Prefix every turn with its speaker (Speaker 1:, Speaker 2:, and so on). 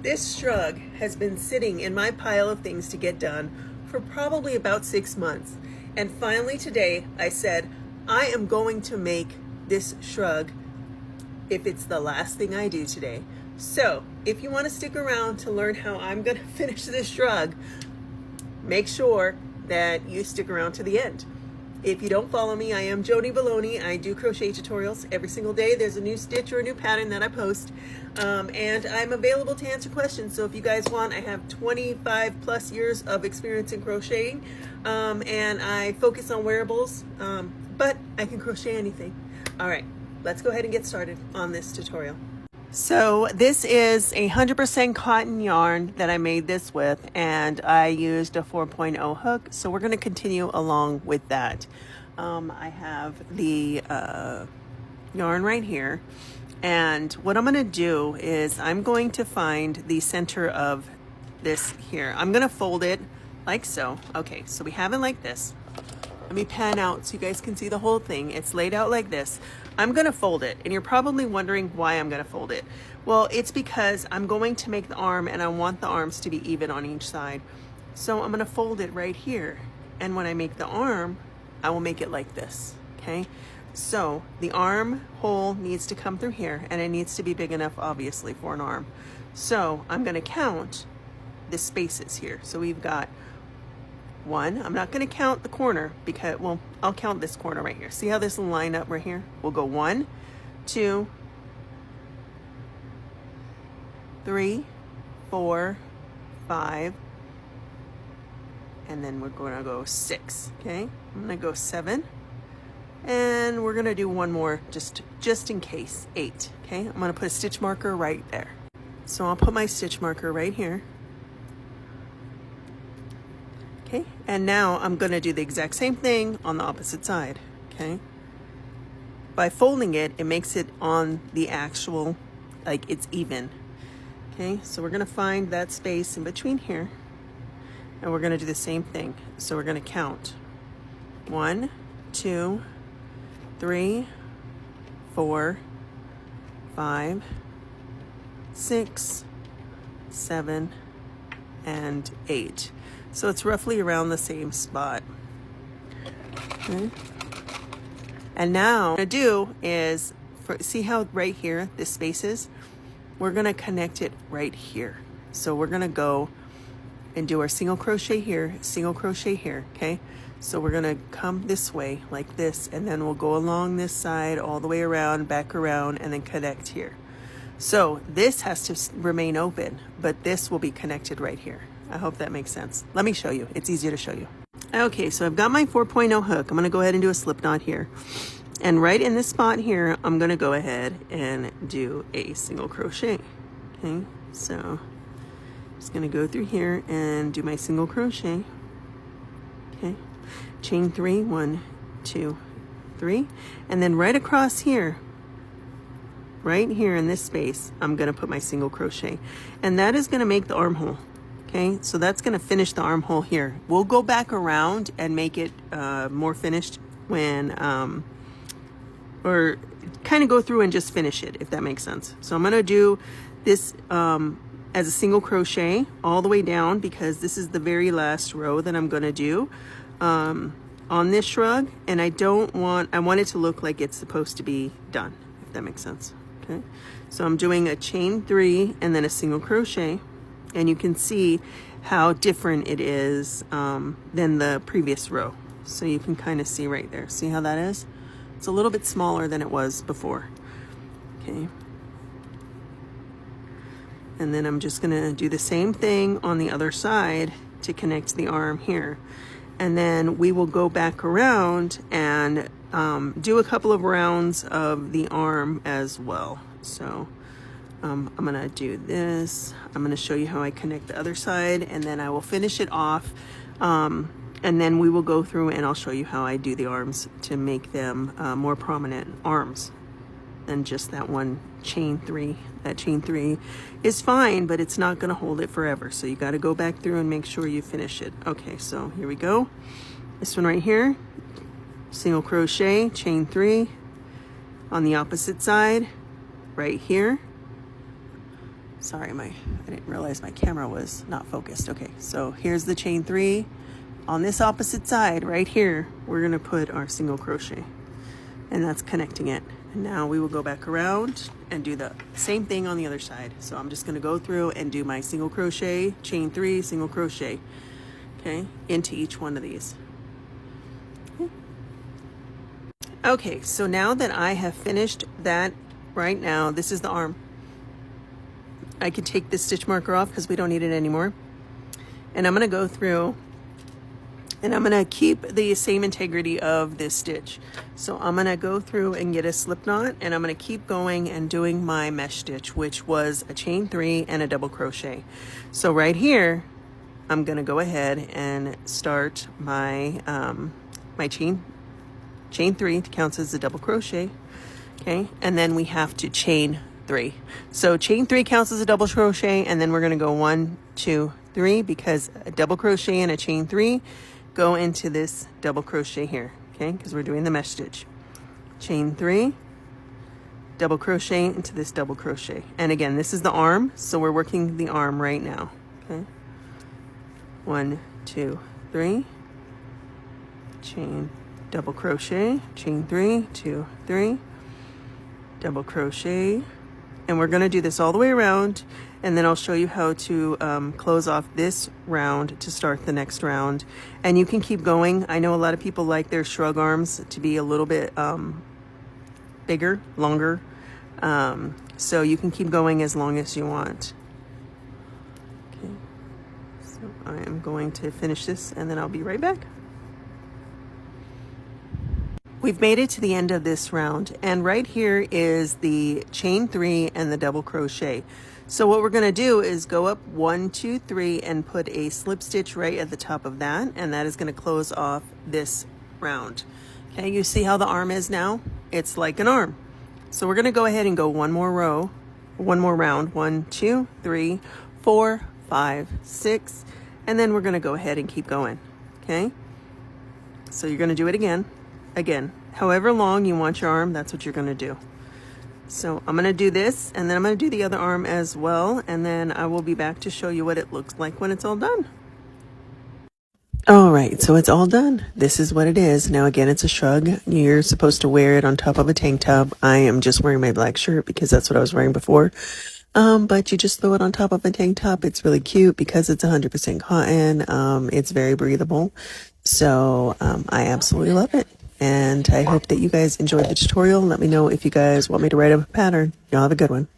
Speaker 1: This shrug has been sitting in my pile of things to get done for probably about 6 months. And finally today I said, I am going to make this shrug if it's the last thing I do today. So if you want to stick around to learn how I'm going to finish this shrug, make sure that you stick around to the end. If you don't follow me, I am Joni Baloney. I do crochet tutorials every single day. There's a new stitch or a new pattern that I post. And I'm available to answer questions. So if you guys want, I have 25 plus years of experience in crocheting. And I focus on wearables, but I can crochet anything. All right, let's go ahead and get started on this tutorial. So this is 100% cotton yarn that I made this with, and I used a 4.0 hook. So we're going to continue along with that. I have the yarn right here, and what I'm going to do is I'm going to find the center of this here. I'm going to fold it like so. Okay, so we have it like this. Let me pan out so you guys can see the whole thing. It's laid out like this. I'm gonna fold it, and you're probably wondering why I'm gonna fold it. Well, it's because I'm going to make the arm, and I want the arms to be even on each side. So I'm gonna fold it right here. And when I make the arm, I will make it like this, okay? So the arm hole needs to come through here, and it needs to be big enough, obviously, for an arm. So I'm gonna count the spaces here. So we've got 1. I'm not going to count the corner because, well, I'll count this corner right here. See how this will line up right here? We'll go 1, 2, 3, 4, 5, and then we're going to go 6. Okay, I'm going to go 7, and we're going to do one more just in case, 8. Okay, I'm going to put a stitch marker right there. So I'll put my stitch marker right here. Okay, and now I'm going to do the exact same thing on the opposite side, okay? By folding it, it makes it on the actual, like it's even, okay? So we're going to find that space in between here, and we're going to do the same thing. So we're going to count 1, 2, 3, 4, 5, 6, 7, and 8. So it's roughly around the same spot. Okay. And now what I'm gonna do is, see how right here this space is? We're gonna connect it right here. So we're gonna go and do our single crochet here, okay? So we're gonna come this way like this, and then we'll go along this side all the way around, back around, and then connect here. So this has to remain open, but this will be connected right here. I hope that makes sense. Let me show you. It's easier to show you. Okay, so I've got my 4.0 hook. I'm going to go ahead and do a slip knot here. And right in this spot here, I'm going to go ahead and do a single crochet. Okay, so I'm just going to go through here and do my single crochet. Okay, chain 3, 1, 2, 3. And then right across here, right here in this space, I'm going to put my single crochet. And that is going to make the armhole. Okay, so that's going to finish the armhole here. We'll go back around and make it more finished when, or kind of go through and just finish it, if that makes sense. So I'm going to do this as a single crochet all the way down, because this is the very last row that I'm going to do on this shrug. And I want it to look like it's supposed to be done, if that makes sense. Okay, so I'm doing a chain 3 and then a single crochet. And you can see how different it is than the previous row. So you can kind of see right there. See how that is? It's a little bit smaller than it was before. Okay. And then I'm just going to do the same thing on the other side to connect the arm here. And then we will go back around and do a couple of rounds of the arm as well. So I'm gonna do this. I'm gonna show you how I connect the other side, and then I will finish it off. And then we will go through and I'll show you how I do the arms to make them more prominent arms than just that one chain 3. That chain 3 is fine, but it's not gonna hold it forever. So you gotta go back through and make sure you finish it. Okay, so here we go. This one right here, single crochet, chain 3 on the opposite side, right here. Sorry, I didn't realize my camera was not focused. Okay, so here's the chain 3. On this opposite side right here, we're gonna put our single crochet, and that's connecting it. And now we will go back around and do the same thing on the other side. So I'm just gonna go through and do my single crochet, chain 3, single crochet, okay, into each one of these. Okay, so now that I have finished that, right now, this is the arm. I can take this stitch marker off because we don't need it anymore. And I'm gonna go through and I'm gonna keep the same integrity of this stitch. So I'm gonna go through and get a slip knot, and I'm gonna keep going and doing my mesh stitch, which was a chain 3 and a double crochet. So right here, I'm gonna go ahead and start my, my chain 3 counts as a double crochet, okay? And then we have to chain 3. So chain 3 counts as a double crochet, and then we're gonna go 1, 2, 3, because a double crochet and a chain 3 go into this double crochet here, okay? Because we're doing the mesh stitch. Chain 3, double crochet into this double crochet. And again, this is the arm, so we're working the arm right now, okay? 1, 2, 3, chain, double crochet, chain 3, 2, 3, double crochet. And we're going to do this all the way around, and then I'll show you how to close off this round to start the next round. And you can keep going. I know a lot of people like their shrug arms to be a little bit bigger, longer. So you can keep going as long as you want. Okay, so I am going to finish this, and then I'll be right back. We've made it to the end of this round, and right here is the chain 3 and the double crochet. So what we're going to do is go up 1, 2, 3 and put a slip stitch right at the top of that, and that is going to close off this round. Okay, you see how the arm is now? It's like an arm. So we're going to go ahead and go one more row, one more round, 1, 2, 3, 4, 5, 6, and then we're going to go ahead and keep going. Okay, so you're going to do it again, however long you want your arm, that's what you're going to do. So I'm going to do this, and then I'm going to do the other arm as well, and then I will be back to show you what it looks like when it's all done. All right, so it's all done. This is what it is. Now again, it's a shrug. You're supposed to wear it on top of a tank top. I am just wearing my black shirt because that's what I was wearing before. But you just throw it on top of a tank top. It's really cute because it's 100% cotton. It's very breathable. So I absolutely love it. And I hope that you guys enjoyed the tutorial. Let me know if you guys want me to write up a pattern. Y'all have a good one.